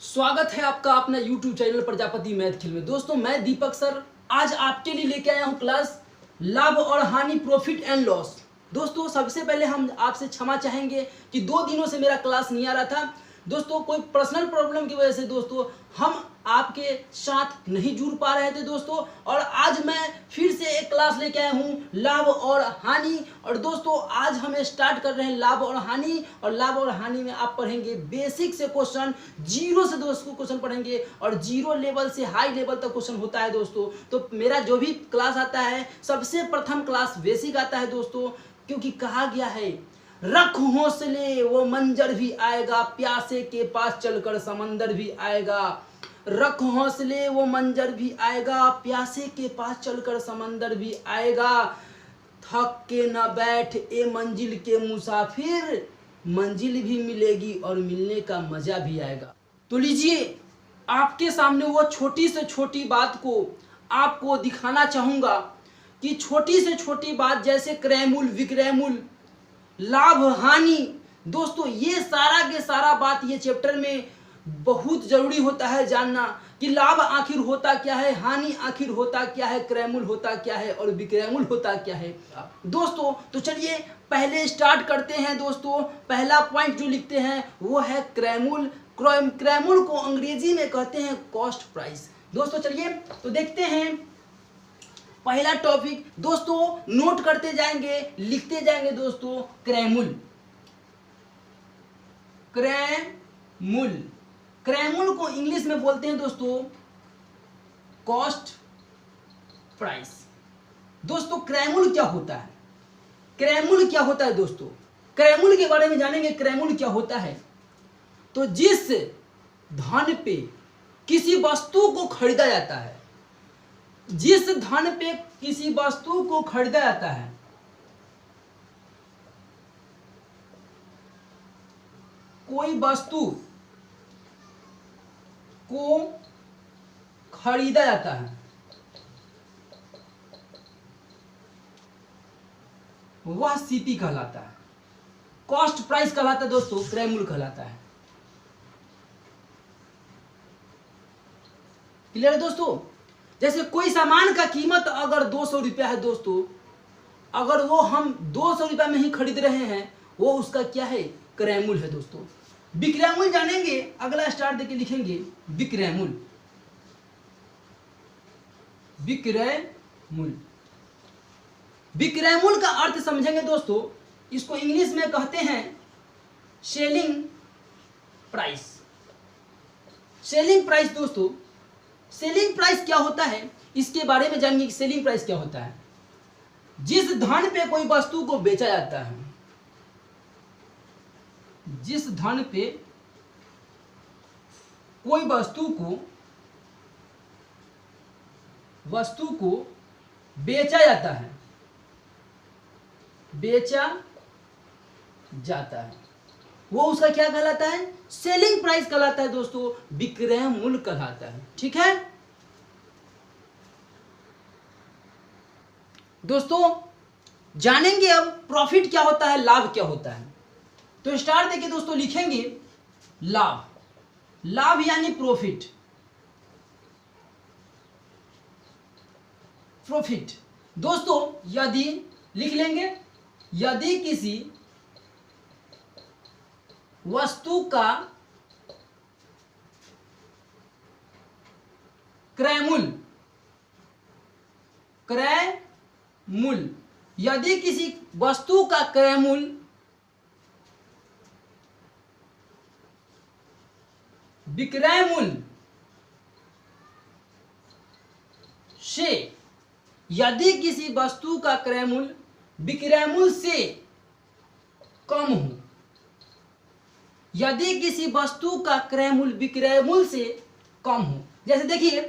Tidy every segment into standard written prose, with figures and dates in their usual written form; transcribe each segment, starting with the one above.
स्वागत है आपका अपना YouTube चैनल प्रजापति मैथ खेल में। दोस्तों मैं दीपक सर आज आपके लिए लेके आया हूँ क्लास लाभ और हानि, प्रॉफिट एंड लॉस। दोस्तों सबसे पहले हम आपसे क्षमा चाहेंगे कि 2 दिनों से मेरा क्लास नहीं आ रहा था। दोस्तों कोई पर्सनल प्रॉब्लम की वजह से दोस्तों हम आपके साथ नहीं जुड़ पा रहे थे दोस्तों, और आज मैं फिर से एक क्लास लेके आया हूँ लाभ और हानि। और दोस्तों आज हम स्टार्ट कर रहे हैं लाभ और हानि, और लाभ और हानि में आप पढ़ेंगे बेसिक से क्वेश्चन, जीरो से दोस्तों क्वेश्चन पढ़ेंगे, और जीरो लेवल से हाई लेवल तक क्वेश्चन होता है दोस्तों। तो मेरा जो भी क्लास आता है सबसे प्रथम क्लास बेसिक आता है दोस्तों, क्योंकि कहा गया है रख हौसले वो मंजर भी आएगा, प्यासे के पास चलकर समंदर भी आएगा। रख हौसले वो मंजर भी आएगा, प्यासे के पास चलकर समंदर भी आएगा। थक के न बैठ ए मंजिल के मुसाफिर, मंजिल भी मिलेगी और मिलने का मजा भी आएगा। तो लीजिए आपके सामने वो छोटी से छोटी बात को आपको दिखाना चाहूंगा कि छोटी से छोटी बात जैसे क्रयमूल्य, विक्रयमूल्य, लाभ हानि, दोस्तों ये सारा के सारा बात ये चैप्टर में बहुत जरूरी होता है जानना कि लाभ आखिर होता क्या है, हानि आखिर होता क्या है, क्रयमूल्य होता क्या है और विक्रयमूल्य होता क्या है दोस्तों। तो चलिए पहले स्टार्ट करते हैं दोस्तों। पहला पॉइंट जो लिखते हैं वो है क्रयमूल्य। क्रयमूल्य को अंग्रेजी में कहते हैं कॉस्ट प्राइस। दोस्तों चलिए तो देखते हैं पहला टॉपिक। दोस्तों नोट करते जाएंगे, लिखते जाएंगे दोस्तों। क्रयमूल्य, क्रयमूल्य, क्रयमूल्य को इंग्लिश में बोलते हैं दोस्तों कॉस्ट प्राइस। दोस्तों क्रयमूल्य क्या होता है, क्रयमूल्य क्या होता है दोस्तों, क्रयमूल्य के बारे में जानेंगे। क्रयमूल्य क्या होता है तो जिस धन पे किसी वस्तु को खरीदा जाता है, जिस धन पे किसी वस्तु को खरीदा जाता है, कोई वस्तु को खरीदा जाता है, वह सीपी कहलाता है, कॉस्ट प्राइस कहलाता है दोस्तों, क्रयमूल्य कहलाता है। क्लियर है दोस्तों। जैसे कोई सामान का कीमत अगर 200 रुपया है दोस्तों, अगर वो हम 200 रुपया में ही खरीद रहे हैं, वो उसका क्या है, क्रयमूल्य है दोस्तों। विक्रयमूल्य जानेंगे, अगला स्टार देके लिखेंगे विक्रयमूल्य। विक्रयमूल्य, विक्रयमूल्य का अर्थ समझेंगे दोस्तों। इसको इंग्लिश में कहते हैं सेलिंग प्राइस। सेलिंग प्राइस दोस्तों, सेलिंग प्राइस क्या होता है इसके बारे में जानिए कि सेलिंग प्राइस क्या होता है। जिस धन पे कोई वस्तु को बेचा जाता है, जिस धन पे कोई वस्तु को बेचा जाता है, बेचा जाता है, वो उसका क्या कहलाता है, सेलिंग प्राइस कहलाता है दोस्तों, विक्रय मूल्य कहलाता है। ठीक है दोस्तों। जानेंगे अब प्रॉफिट क्या होता है, लाभ क्या होता है। तो स्टार देके दोस्तों लिखेंगे लाभ, लाभ यानी प्रॉफिट। प्रॉफिट दोस्तों यदि लिख लेंगे, यदि किसी वस्तु का क्रयमूल्य, क्रयमूल्य, यदि किसी वस्तु का क्रयमूल्य विक्रय मूल्य से, यदि किसी वस्तु का क्रय मूल्य विक्रय मूल्य से कम हो, यदि किसी वस्तु का क्रय मूल्य विक्रय मूल्य से कम हो। जैसे देखिए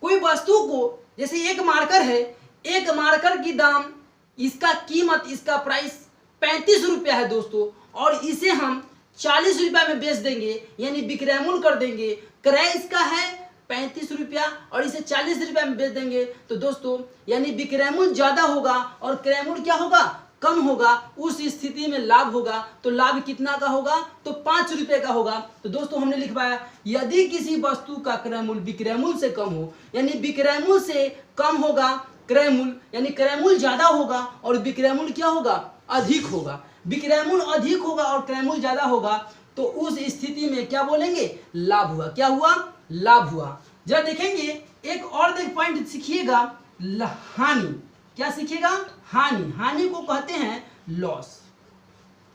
कोई वस्तु को, जैसे एक मार्कर है, एक मार्कर की दाम, इसका कीमत, इसका प्राइस 35 रुपया है दोस्तों, और इसे हम 40 रुपया में बेच देंगे, यानी विक्रय मूल्य कर देंगे। क्रय इसका है 35 रुपया और इसे 40 रुपया में बेच देंगे, तो दोस्तों यानी विक्रय मूल्य ज्यादा होगा और क्रय मूल्य क्या होगा, कम होगा उस स्थिति में लाभ होगा। तो लाभ कितना का होगा? तो 5 रुपए का होगा। तो दोस्तों हमने लिखवाया यदि किसी वस्तु का क्रय मूल्य विक्रय मूल्य से कम हो, यानी विक्रय मूल्य से कम होगा क्रय मूल्य, यानी क्रय मूल्य ज्यादा होगा और विक्रय मूल्य क्या होगा? अधिक होगा। विक्रय मूल्य अधिक होगा और क्रय मूल्य ज्यादा होगा, तो उस स्थिति में क्या बोलेंगे? लाभ हुआ। क्या हुआ? लाभ हुआ। जरा देखेंगे एक और पॉइंट सीखिएगा, हानि। क्या सीखिएगा? हानि। हानि को कहते हैं लॉस।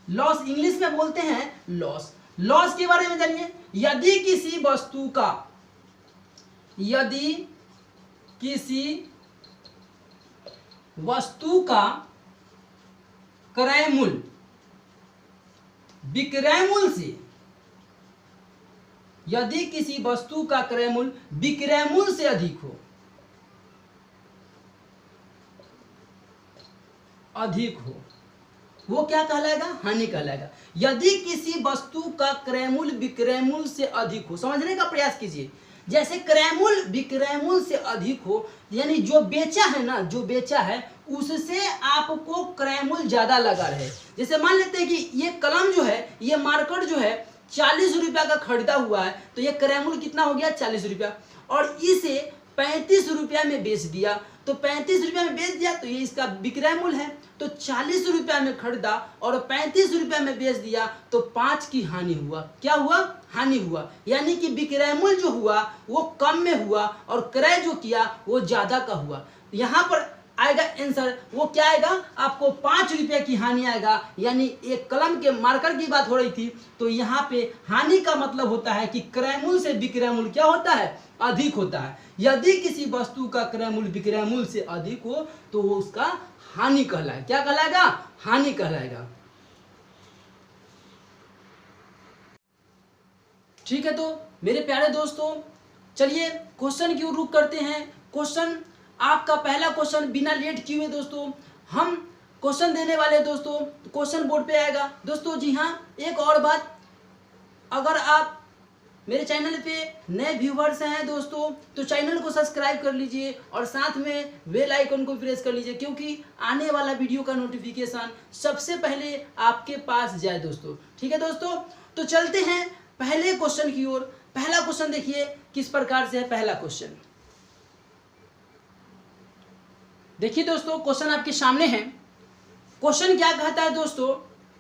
लॉस इंग्लिश में बोलते हैं लॉस। लॉस के बारे में जानिए। यदि किसी वस्तु का क्रय मूल्य विक्रय मूल्य से, यदि किसी वस्तु का क्रय मूल्य विक्रय मूल्य से अधिक हो, वो क्या कहलाएगा? हानि कहलाएगा। यदि किसी वस्तु का क्रय मूल्य विक्रय मूल्य से अधिक हो, समझने का प्रयास कीजिए। जैसे क्रय मूल्य विक्रय मूल्य से अधिक हो, यानी जो बेचा है ना, जो बेचा है उससे आपको क्रय मूल्य ज्यादा लगा रहे। जैसे मान लेते हैं कि ये कलम जो है, ये मार्कर जो है 40 रुपया का खरीदा हुआ है, तो ये क्रय मूल्य कितना हो गया? 40 रुपया। और इसे 35 रुपया में बेच दिया, तो 35 रुपया में बेच दिया तो ये इसका विक्रय मूल्य है। तो 40 रुपया में खरीदा और 35 रुपया में बेच दिया, तो 5 की हानि हुआ। क्या हुआ? हानि हुआ। यानी कि विक्रय मूल्य जो हुआ वो कम में हुआ और क्रय जो किया वो ज्यादा का हुआ। यहाँ पर आएगा आंसर, वो क्या आएगा? आपको 5 रुपये की हानि आएगा। यानी एक कलम के मार्कर की बात हो रही थी, तो यहाँ पे हानि का मतलब होता है कि क्रय मूल्य से विक्रय मूल्य क्या होता है? अधिक होता है। यदि किसी वस्तु का क्रय मूल्य विक्रय मूल्य से अधिक हो तो वो उसका हानि कहलाएगा। क्या कहलाएगा? हानि कहलाएगा। ठीक है, तो मेरे प्यारे दोस्तों चलिए क्वेश्चन की ओर रुख करते हैं। क्वेश्चन आपका पहला क्वेश्चन बिना लेट किए हुए दोस्तों हम क्वेश्चन देने वाले दोस्तों, क्वेश्चन बोर्ड पे आएगा दोस्तों। जी हाँ, एक और बात, अगर आप मेरे चैनल पे नए व्यूवर्स हैं दोस्तों तो चैनल को सब्सक्राइब कर लीजिए और साथ में बेल आइकन को प्रेस कर लीजिए, क्योंकि आने वाला वीडियो का नोटिफिकेशन सबसे पहले आपके पास जाए दोस्तों। ठीक है दोस्तों, तो चलते हैं पहले क्वेश्चन की ओर। पहला क्वेश्चन देखिए किस प्रकार से है। पहला क्वेश्चन देखिए दोस्तों, क्वेश्चन आपके सामने है। क्वेश्चन क्या कहता है दोस्तों?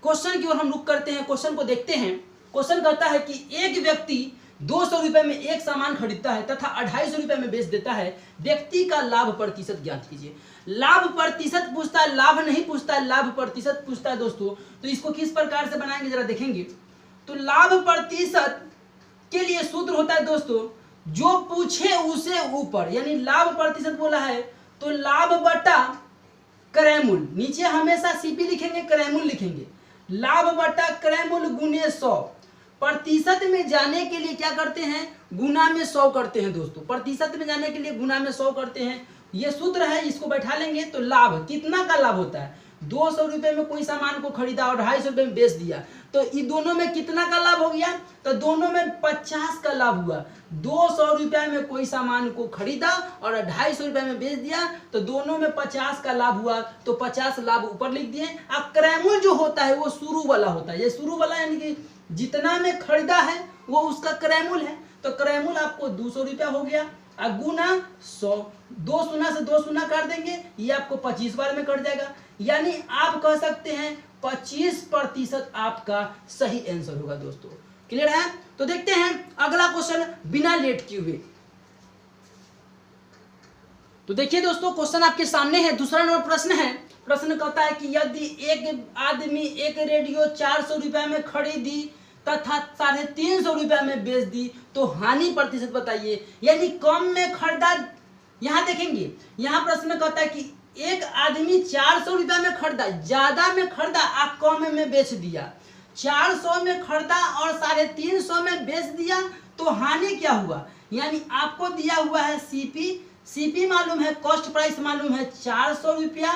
क्वेश्चन की ओर हम रुख करते हैं, क्वेश्चन को देखते हैं। क्वेश्चन कहता है कि एक व्यक्ति 200 रुपए में एक सामान खरीदता है तथा 250 रुपए में बेच देता है। व्यक्ति का लाभ प्रतिशत ज्ञात कीजिए। लाभ प्रतिशत पूछता है, लाभ नहीं पूछता है, लाभ प्रतिशत पूछता है दोस्तों। तो इसको किस प्रकार से बनाएंगे जरा देखेंगे। तो लाभ प्रतिशत के लिए सूत्र होता है दोस्तों, जो पूछे उसे ऊपर, यानी लाभ प्रतिशत बोला है तो लाभ बटा क्रय मूल्य, नीचे हमेशा सीपी लिखेंगे, क्रय मूल्य लिखेंगे। लाभ बटा क्रय मूल्य गुने 100। प्रतिशत में जाने के लिए क्या करते हैं? गुना में 100 करते हैं दोस्तों। प्रतिशत में जाने के लिए गुना में 100 करते हैं। ये सूत्र है, इसको बैठा लेंगे तो लाभ कितना का लाभ होता है? 200 रुपए में कोई सामान को खरीदा और 250 रुपए में बेच दिया, तो इन दोनों में कितना का लाभ हो गया? तो दोनों में 50 का लाभ हुआ। 200 रुपए में कोई सामान को खरीदा और 250 रुपए में बेच दिया, तो दोनों में 50 का लाभ हुआ। तो 50 लाभ ऊपर लिख दिए। अब क्रय मूल्य जो होता है वो शुरू वाला होता है। ये शुरू वाला यानी कि जितना में खरीदा है वो उसका क्रय मूल्य है। तो क्रय मूल्य आपको 200 रुपया हो गया, गुना 100, 2 शून्य से 2 शून्य कर देंगे, ये आपको 25 बार में कट जाएगा। यानी आप कह सकते हैं 25% आपका सही आंसर होगा दोस्तों। क्लियर है? तो देखते हैं अगला क्वेश्चन बिना लेट किए हुए। तो देखिए दोस्तों, क्वेश्चन आपके सामने है। दूसरा नंबर प्रश्न है। प्रश्न कहता है कि यदि एक आदमी एक रेडियो 400 रुपए में खरीदी तथा 350 रुपए में बेच दी, तो हानि प्रतिशत बताइए। यानी कम में खरीदा, यहां देखेंगे, यहां प्रश्न कहता है कि एक आदमी 400 रुपए में खरीदा, ज्यादा में खरीदा और कम में बेच दिया। 400 में खरीदा और 350 में बेच दिया, तो हानि क्या हुआ? यानी आपको दिया हुआ है सीपी, सीपी मालूम है, कॉस्ट प्राइस मालूम है 400 रुपया,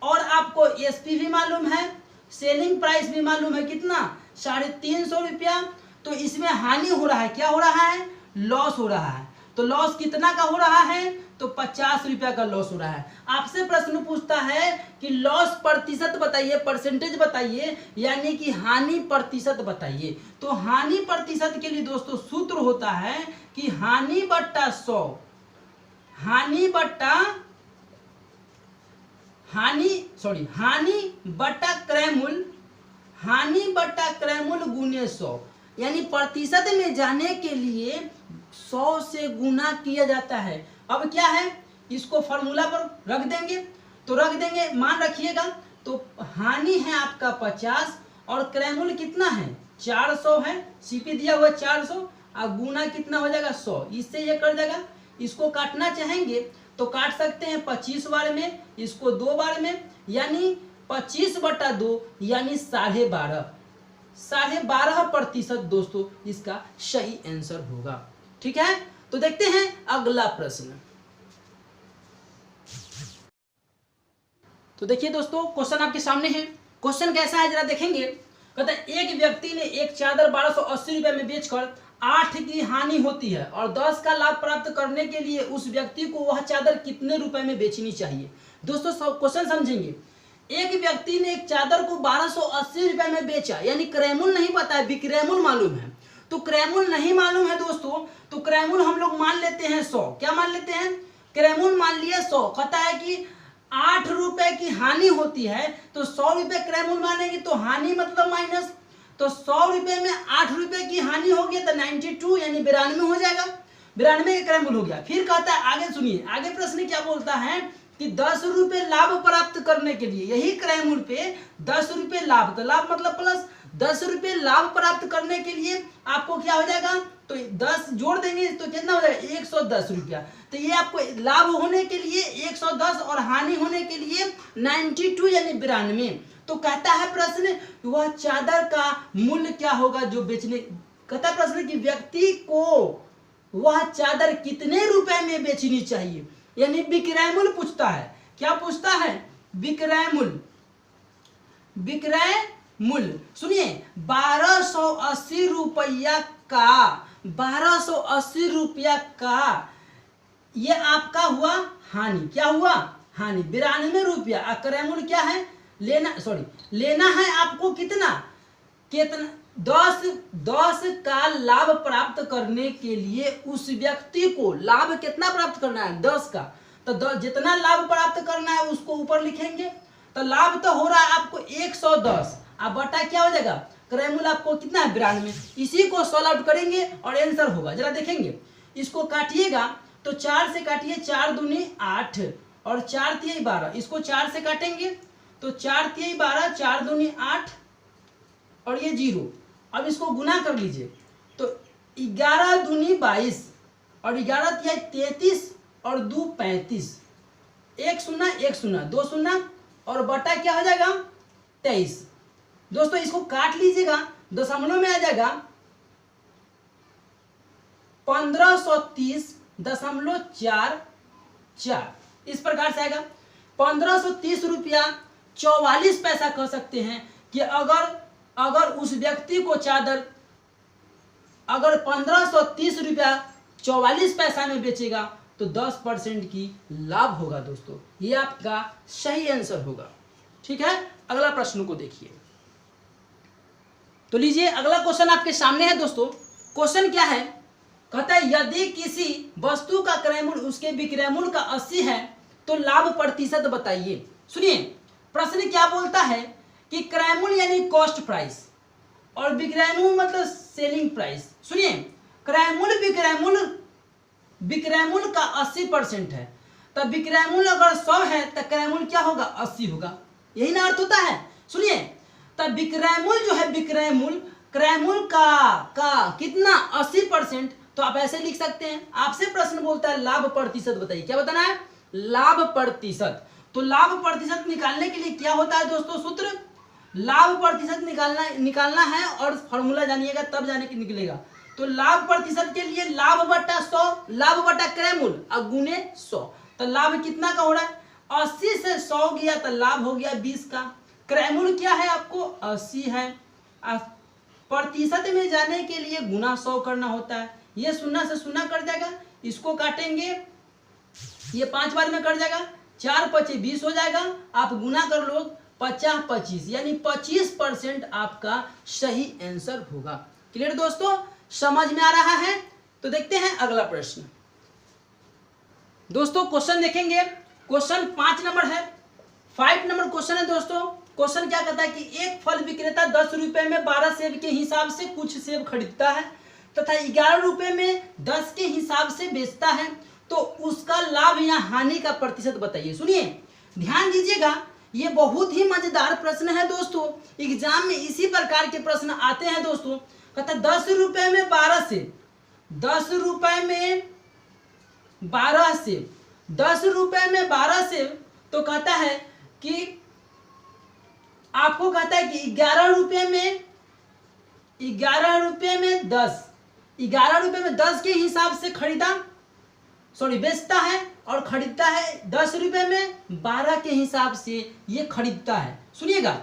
और आपको एसपी भी मालूम है, सेलिंग प्राइस भी मालूम है कितना? 350 रुपया। तो इसमें हानि हो रहा है, क्या हो रहा है? लॉस हो रहा है। तो लॉस कितना का हो रहा है, तो 50 रुपया का लॉस हो रहा है। आपसे प्रश्न पूछता है कि लॉस प्रतिशत बताइए, परसेंटेज बताइए, यानी कि हानि प्रतिशत बताइए। तो हानि प्रतिशत के लिए दोस्तों सूत्र होता है कि हानि बट्टा 100, हानि बट्टा क्रय मूल्य गुने 100, यानी प्रतिशत में जाने के लिए 100 से गुना किया जाता है। अब क्या है, इसको फॉर्मूला पर रख देंगे, तो रख देंगे, मान रखिएगा। तो हानि है आपका 50 और क्रय मूल्य कितना है 400 है, सीपी दिया हुआ 400 और गुना कितना हो जाएगा 100, इससे ये कर देगा। इसको काटना चाहेंगे तो काट सकते हैं 25 बार में, इसको 2 बार में, यानी 25/2 यानी 12.5% दोस्तों इसका सही आंसर होगा। ठीक है, तो देखते हैं अगला प्रश्न। तो देखिए दोस्तों, क्वेश्चन आपके सामने है। क्वेश्चन कैसा है जरा देखेंगे। कहता है एक व्यक्ति ने एक चादर 1280 रुपए में बेचकर 8 की हानि होती है और 10 का लाभ प्राप्त करने के लिए उस व्यक्ति को वह चादर कितने रुपए में बेचनी चाहिए। दोस्तों क्वेश्चन समझेंगे। एक व्यक्ति ने एक चादर को 1280 रुपए में बेचा, यानी क्रय मूल्य नहीं पता है, विक्रय मूल्य मालूम है। तो क्रय मूल्य नहीं मालूम है दोस्तों, तो क्रय मूल्य हम लोग मान लेते हैं 100। क्या मान लेते हैं, क्रय मूल्य मान लिया 100। कहता है कि 8 रुपए की हानि होती है, तो 100 रुपए क्रय मूल्य मानेंगे, तो हानि मतलब माइनस, तो 100 रुपए में 8 रुपए की हानि हो गई तो 92 यानी 92 हो जाएगा, 92 का क्रय मूल्य हो गया। फिर कहता है आगे सुनिए, आगे प्रश्न क्या बोलता है कि 10 रुपए लाभ प्राप्त करने के लिए, यही क्रय मूल्य पे 10 रुपए लाभ, तो लाभ मतलब प्लस, 10 रुपए लाभ प्राप्त करने के लिए आपको क्या हो जाएगा, तो 10 जोड़ देंगे तो कितना हो जाएगा 110 रुपया। तो ये आपको लाभ होने के लिए 110 और हानि होने के लिए 92 यानी 92। तो कहता है प्रश्न वह चादर का मूल्य क्या होगा जो बेचने, कहता है प्रश्न कि व्यक्ति को वह चादर कितने रुपए में बेचनी चाहिए, यानी विक्रय मूल्य पूछता है। क्या पूछता है, विक्रय मूल्य। विक्रय मूल्य सुनिए 1280 रुपया का, 1280 रुपया का ये आपका हुआ हानि। क्या हुआ, हानि 92 रुपया। क्रय मूल्य क्या है, लेना है आपको कितना 10 का लाभ प्राप्त करने के लिए उस व्यक्ति को लाभ कितना प्राप्त करना है 10 का, तो जितना लाभ प्राप्त करना है उसको ऊपर लिखेंगे। तो लाभ तो हो रहा है आपको 110, अब बटा क्या हो जाएगा, क्रय मूल्य आपको कितना है 92, इसी को सॉल्व आउट करेंगे और आंसर होगा। जरा देखेंगे, इसको काटिएगा तो 4 से काटिए, 4 दूनी 8 और 4 तिहाई 12, इसको 4 से काटेंगे तो 4 तिहाई 12, 4 दूनी 8 और ये 0। अब इसको गुना कर लीजिए तो 11 दूनी 22 और 11 तिहाई 33 और 2 35, 1 शून्य 1 शून्य 2 शून्य और बटा क्या हो जाएगा 23। दोस्तों इसको काट लीजिएगा, दशमलव में आ जाएगा 1530.44, इस प्रकार से आएगा 1530 रुपया 44 पैसा कह सकते हैं कि अगर उस व्यक्ति को चादर अगर 1530 रुपया 44 पैसा में बेचेगा तो 10% की लाभ होगा। दोस्तों ये आपका सही आंसर होगा। ठीक है, अगला प्रश्न को देखिए। तो लीजिए अगला क्वेश्चन आपके सामने है दोस्तों। क्वेश्चन क्या है, कहता है यदि किसी वस्तु का क्रय मूल्य उसके विक्रय मूल्य का 80 है तो लाभ प्रतिशत बताइए। सुनिए प्रश्न क्या बोलता है कि क्रय मूल्य यानी कॉस्ट प्राइस और विक्रय मूल्य मतलब सेलिंग प्राइस। सुनिए क्रय मूल्य विक्रय मूल्य का 80% है, तब विक्रय मूल्य अगर 100 है तो क्रय मूल्य क्या होगा 80 होगा, यही ना अर्थ होता है। सुनिए तब विक्रय मूल्य जो है विक्रय मूल्य क्रय मूल्य का कितना 80%, तो आप ऐसे लिख सकते हैं। आपसे प्रश्न बोलता है लाभ प्रतिशत बताइए, क्या बताना है लाभ प्रतिशत। तो लाभ प्रतिशत निकालने के लिए क्या होता है दोस्तों सूत्र, लाभ प्रतिशत निकालना है और फॉर्मूला जानिएगा तब जाने के निकलेगा। तो लाभ प्रतिशत के लिए लाभ बट्टा 100, लाभ बट्टा क्रय मूल्य और गुने 100, तो लाभ कितना का हो रहा है 80 से 100 गया तो लाभ हो गया 20 का। क्रय मूल्य क्या है आपको 80 है, प्रतिशत में जाने के लिए गुना 100 करना होता है, ये 0 से 0 कट जाएगा, इसको काटेंगे, ये 5 बार में कट जाएगा, 4 पचे 20 हो जाएगा, आप गुना कर लो 50 25, यानी 25% आपका सही आंसर होगा। क्लियर दोस्तों, समझ में आ रहा है? तो देखते हैं अगला प्रश्न। दोस्तों क्वेश्चन देखेंगे, क्वेश्चन 5 नंबर है, 5 नंबर क्वेश्चन है दोस्तों। क्वेश्चन क्या कहता है कि एक फल विक्रेता 10 रुपए में 12 सेब के हिसाब से कुछ सेब खरीदता है तथा 11 रुपए में 10 के हिसाब से बेचता है, तो उसका लाभ या हानि का प्रतिशत बताइए। सुनिए, ध्यान दीजिएगा, ये बहुत ही मजेदार प्रश्न है दोस्तों। एग्जाम में इसी प्रकार के प्रश्न आते हैं दोस्तों। कहता 10 रुपए में 12 सेब, 10 रुपए में 12 सेब, 10 रुपए में 12 सेब, तो कहता है कि आपको कहता है कि 11 रुपए में 10, 11 रुपए में 10 के हिसाब से बेचता है और खरीदता है 10 रुपए में 12 के हिसाब से ये खरीदता है। सुनिएगा,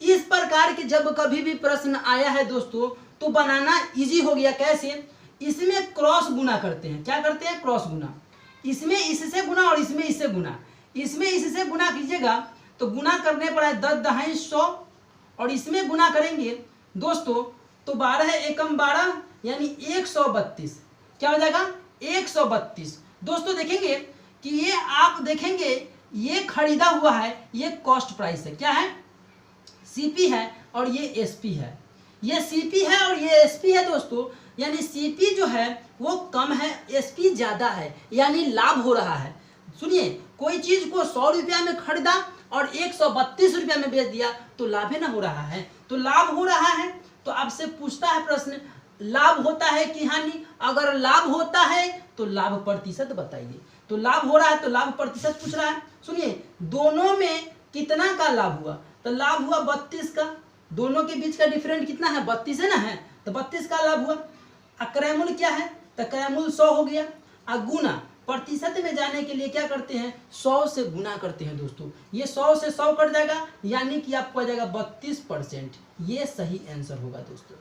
इस प्रकार के जब कभी भी प्रश्न आया है दोस्तों तो बनाना इजी हो गया। कैसे? इसमें क्रॉस गुना करते हैं। क्या करते हैं? क्रॉस गुना। इसमें इससे गुना और इसमें इससे गुना। इसमें इससे गुना कीजिएगा तो गुना करने पर है 10 दहाई 100, और इसमें गुना करेंगे दोस्तों तो 12 एकम 12 यानी 132। क्या हो जाएगा? 132। दोस्तों देखेंगे कि ये आप देखेंगे ये खरीदा हुआ है, ये कॉस्ट प्राइस है। क्या है? सीपी है और ये एसपी है। ये सीपी है और ये एसपी है दोस्तों, यानी सीपी जो है वो कम है, एसपी ज्यादा है, यानी लाभ हो रहा है। सुनिए, कोई चीज को 100 रुपया में खरीदा और 132 रुपया में बेच दिया तो लाभ ही ना हो रहा है। तो लाभ हो रहा है तो आपसे पूछता है प्रश्न, लाभ होता है कि हानि? अगर लाभ होता है तो लाभ प्रतिशत बताइए। तो लाभ हो रहा है तो लाभ प्रतिशत पूछ रहा है। सुनिए, दोनों में कितना का लाभ हुआ? तो लाभ हुआ 32 का। दोनों के बीच का डिफरेंट कितना है? 32 है ना, है तो 32 का लाभ हुआ। क्रयमूल्य क्या है? तो क्रयमूल्य 100 हो गया। गुना प्रतिशत में जाने के लिए क्या करते हैं? 100 से गुना करते हैं दोस्तों। ये 100 से 100 कट जाएगा, यानी कि आपको आ जाएगा 32%। ये सही आंसर होगा दोस्तों।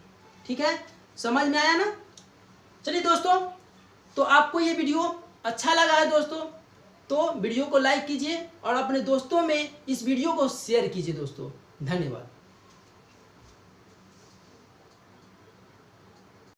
ठीक है, समझ में आया ना? चलिए दोस्तों, तो आपको ये वीडियो अच्छा लगा है दोस्तों तो वीडियो को लाइक कीजिए और अपने दोस्तों में इस वीडियो को शेयर कीजिए दोस्तों। धन्यवाद।